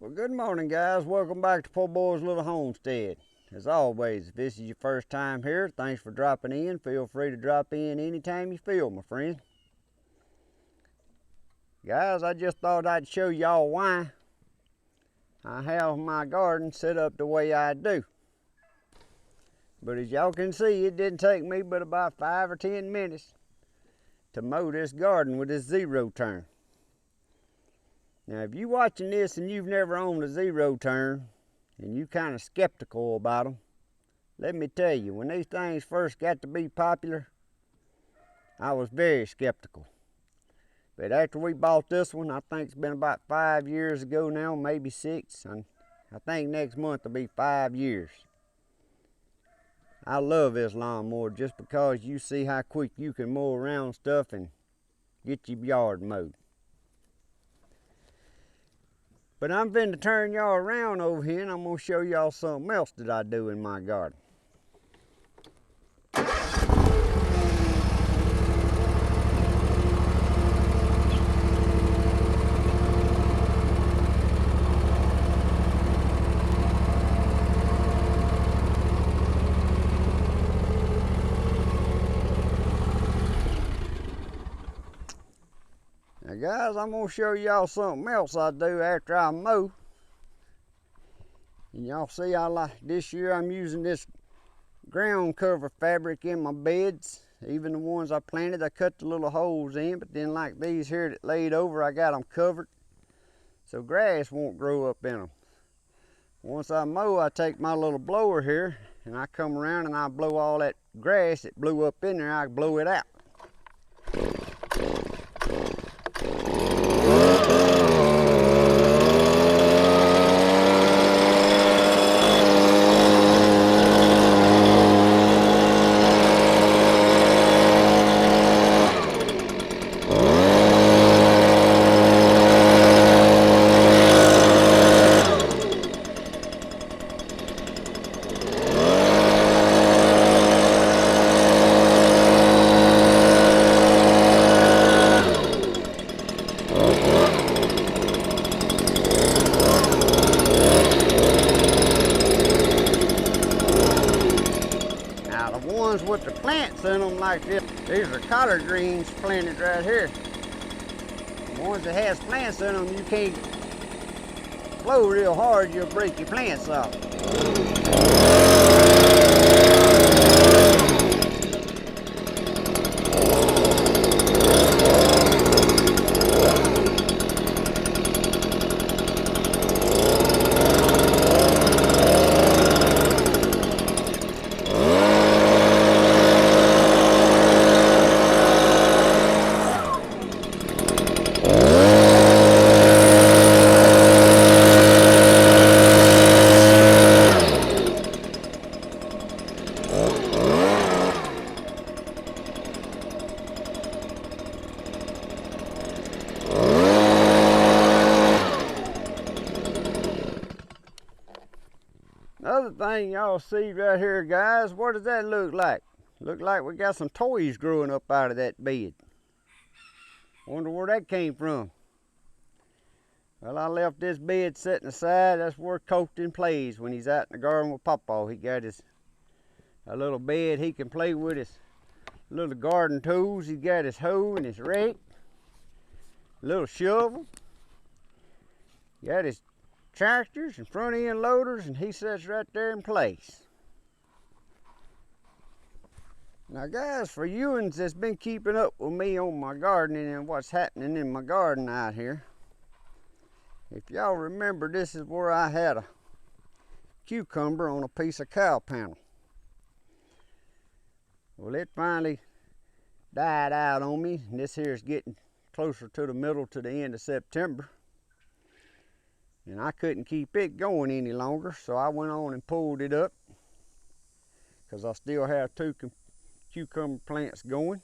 Well, good morning, guys. Welcome back to Poorboys Little Homestead. As always, if this is your first time here, thanks for dropping in. Feel free to drop in anytime you feel, my friend. Guys, I just thought I'd show y'all why I have my garden set up the way I do. But as y'all can see, it didn't take me but about 5 or 10 minutes to mow this garden with this zero turn. Now, if you're watching this and you've never owned a zero turn and you kind of skeptical about them, let me tell you, when these things first got to be popular, I was very skeptical. But after we bought this one, I think it's been about 5 years ago now, maybe 6, and I think next month will be 5 years. I love this lawnmower just because you see how quick you can mow around stuff and get your yard mowed. But I'm going to turn y'all around over here and I'm going to show y'all something else that I do in my garden. Now guys, I'm going to show y'all something else I do after I mow. And y'all see this year I'm using this ground cover fabric in my beds. Even the ones I planted, I cut the little holes in, but then like these here that laid over, I got them covered so grass won't grow up in them. Once I mow, I take my little blower here and I come around and I blow all that grass that blew up in there, I blow it out. With the plants in them like this, these are collard greens planted right here. The ones that has plants in them, you can't blow real hard, you'll break your plants off. Another thing y'all see right here, guys, what does that look like? Look like we got some toys growing up out of that bed. Wonder where that came from. Well, I left this bed sitting aside. That's where Colton plays when he's out in the garden with Papa. He got a little bed he can play with his little garden tools. He got his hoe and his rake, little shovel. He got his tractors and front end loaders, and he sits right there in place. Now guys, for you'uns that's been keeping up with me on my gardening and what's happening in my garden out here, if y'all remember, this is where I had a cucumber on a piece of cow panel. Well, it finally died out on me, and this here is getting closer to the middle to the end of September. And I couldn't keep it going any longer, so I went on and pulled it up because I still have 2 cucumber plants going.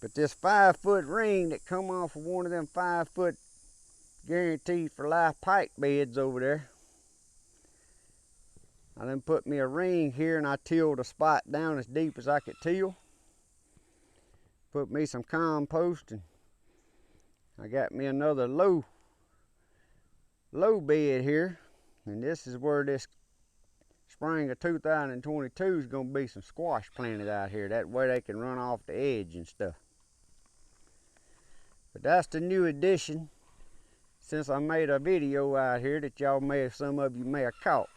But this 5-foot ring that come off of one of them 5-foot guaranteed for life pike beds over there, I then put me a ring here and I tilled a spot down as deep as I could till. Put me some compost, and I got me another low low bed here, and this is where this spring of 2022 is going to be some squash planted out here. That way they can run off the edge and stuff. But that's the new addition since I made a video out here that y'all may have, some of you may have caught.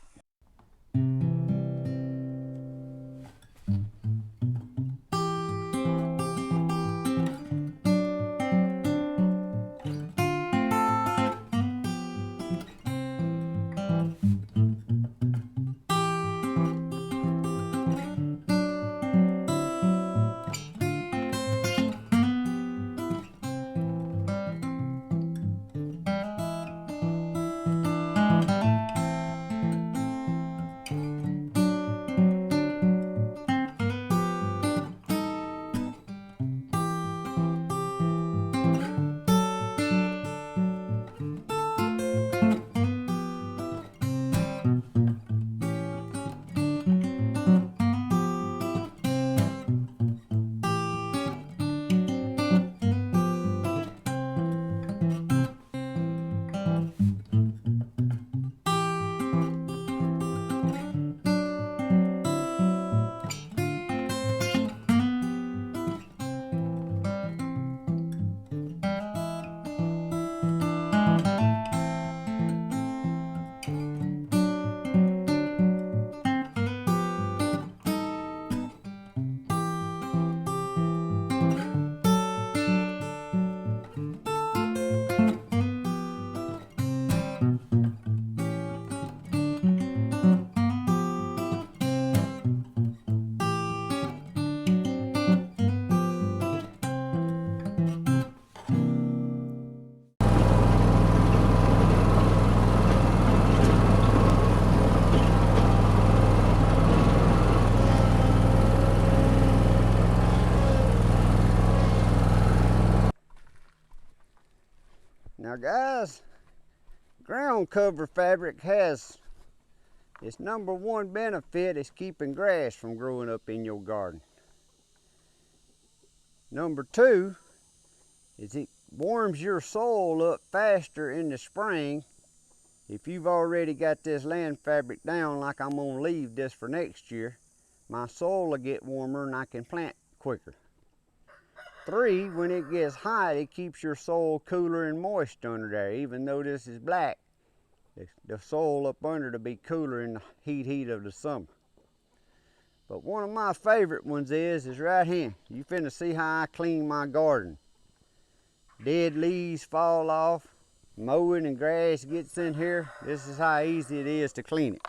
Now guys, ground cover fabric has its #1 benefit is keeping grass from growing up in your garden. #2 is it warms your soil up faster in the spring. If you've already got this land fabric down like I'm gonna leave this for next year, my soil will get warmer and I can plant quicker. 3, when it gets hot, it keeps your soil cooler and moist under there. Even though this is black, the soil up under to be cooler in the heat of the summer. But one of my favorite ones is right here. You finna see how I clean my garden. Dead leaves fall off, mowing and grass gets in here. This is how easy it is to clean it.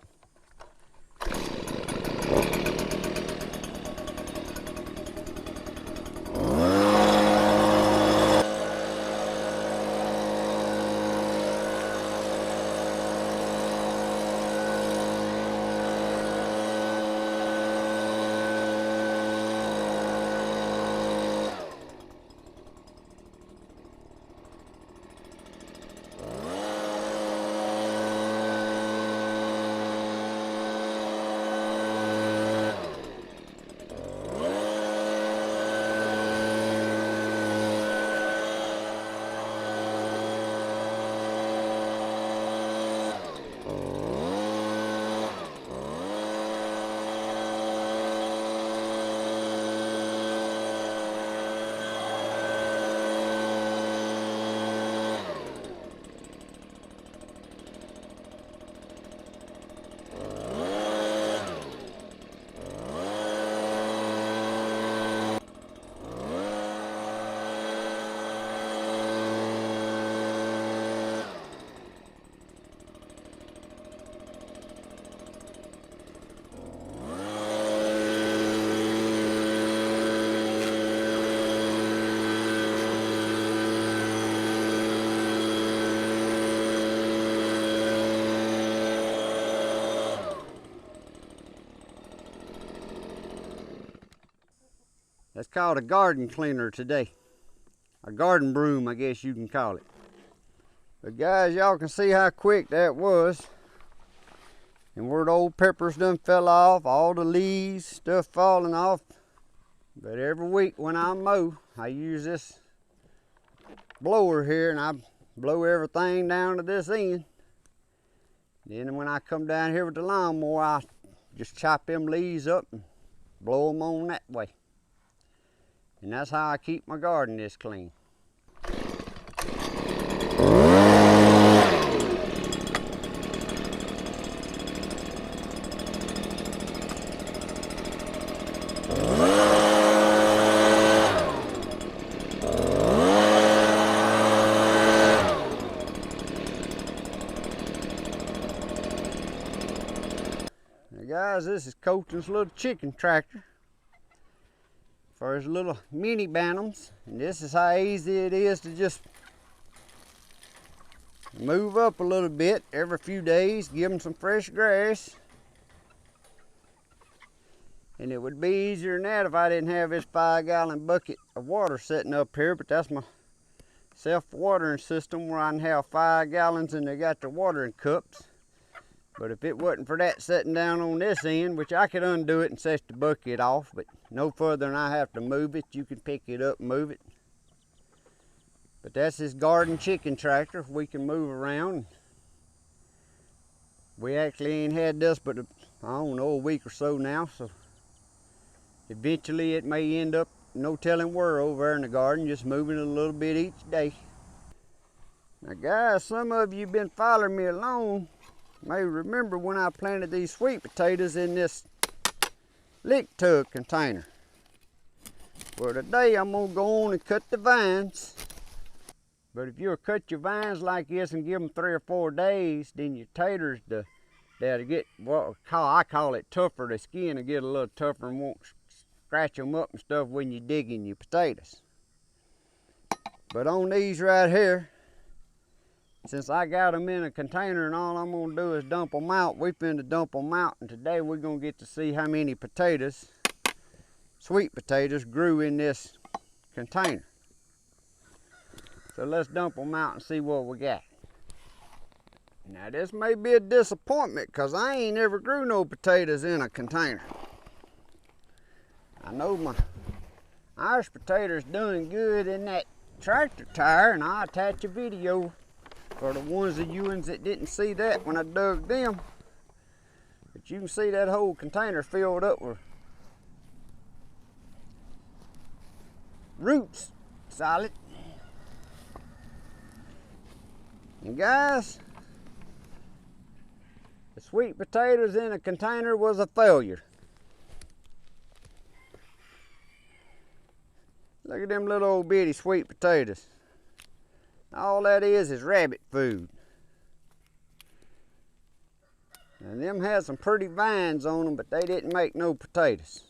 That's called a garden cleaner today. A garden broom, I guess you can call it. But guys, y'all can see how quick that was. And where the old peppers done fell off, all the leaves, stuff falling off. But every week when I mow, I use this blower here and I blow everything down to this end. Then when I come down here with the lawnmower, I just chop them leaves up and blow them on that way. And that's how I keep my garden this clean. Guys, this is Colton's little chicken tractor for his little mini bantams, and this is how easy it is to just move up a little bit every few days, give them some fresh grass. And it would be easier than that if I didn't have this 5-gallon bucket of water sitting up here, but that's my self-watering system where I can have 5 gallons and they got the watering cups. But if it wasn't for that sitting down on this end, which I could undo it and set the bucket off, but no further than I have to move it, you can pick it up and move it. But that's his garden chicken tractor. We can move around. We actually ain't had this but, I don't know, a week or so now, so eventually it may end up no telling where over there in the garden, just moving a little bit each day. Now guys, some of you have been following me along may remember when I planted these sweet potatoes in this lick tub container. Well, today I'm gonna go on and cut the vines. But if you'll cut your vines like this and give them 3 or 4 days, then your taters, they'll get what I call it tougher. The skin will get a little tougher and won't scratch them up and stuff when you're digging your potatoes. But on these right here, since I got them in a container and all I'm gonna do is dump them out, we finna dump them out, and today we're gonna get to see how many potatoes, sweet potatoes, grew in this container. So let's dump them out and see what we got. Now this may be a disappointment because I ain't ever grew no potatoes in a container. I know my Irish potatoes doing good in that tractor tire, and I'll attach a video for the ones of you that didn't see that when I dug them. But you can see that whole container filled up with roots, solid. And guys, the sweet potatoes in a container was a failure. Look at them little old bitty sweet potatoes. All that is rabbit food. And them had some pretty vines on them, but they didn't make no potatoes.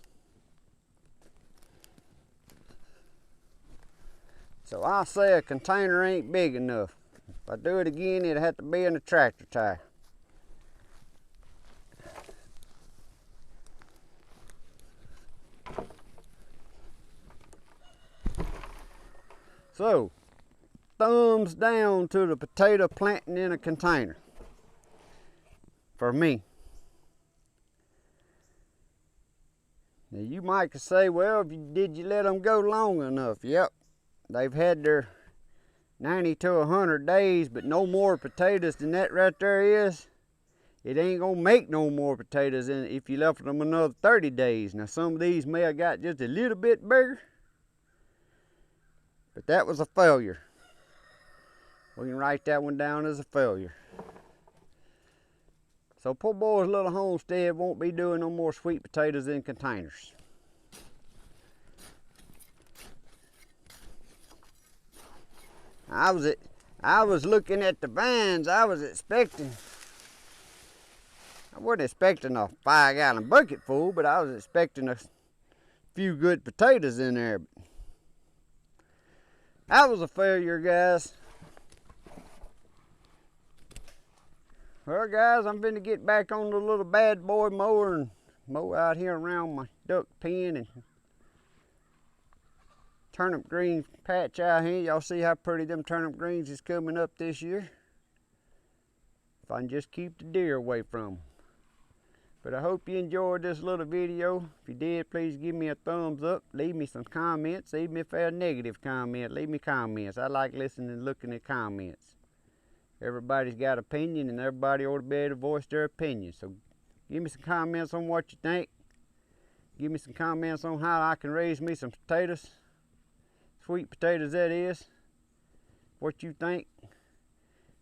So I say a container ain't big enough. If I do it again, it'd have to be in a tractor tire. So, thumbs down to the potato planting in a container. For me. Now you might say, well, did you let them go long enough? Yep. They've had their 90 to 100 days, but no more potatoes than that right there is. It ain't gonna make no more potatoes if you left them another 30 days. Now some of these may have got just a little bit bigger, but that was a failure. We can write that one down as a failure. So Poorboys Little Homestead won't be doing no more sweet potatoes in containers. I was looking at the vines. I wasn't expecting a 5-gallon bucket full, but I was expecting a few good potatoes in there. That was a failure, guys. Well, guys, I'm going to get back on the little bad boy mower and mow out here around my duck pen and turnip green patch out here. Y'all see how pretty them turnip greens is coming up this year. If I can just keep the deer away from them. But I hope you enjoyed this little video. If you did, please give me a thumbs up. Leave me some comments. Even if they're a negative comment, leave me comments. I like listening and looking at comments. Everybody's got an opinion, and everybody ought to be able to voice their opinion. So give me some comments on what you think. Give me some comments on how I can raise me some potatoes. Sweet potatoes, that is. What you think.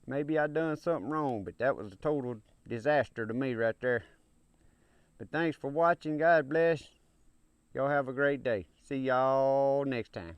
Maybe I done something wrong, but that was a total disaster to me right there. But thanks for watching. God bless. Y'all have a great day. See y'all next time.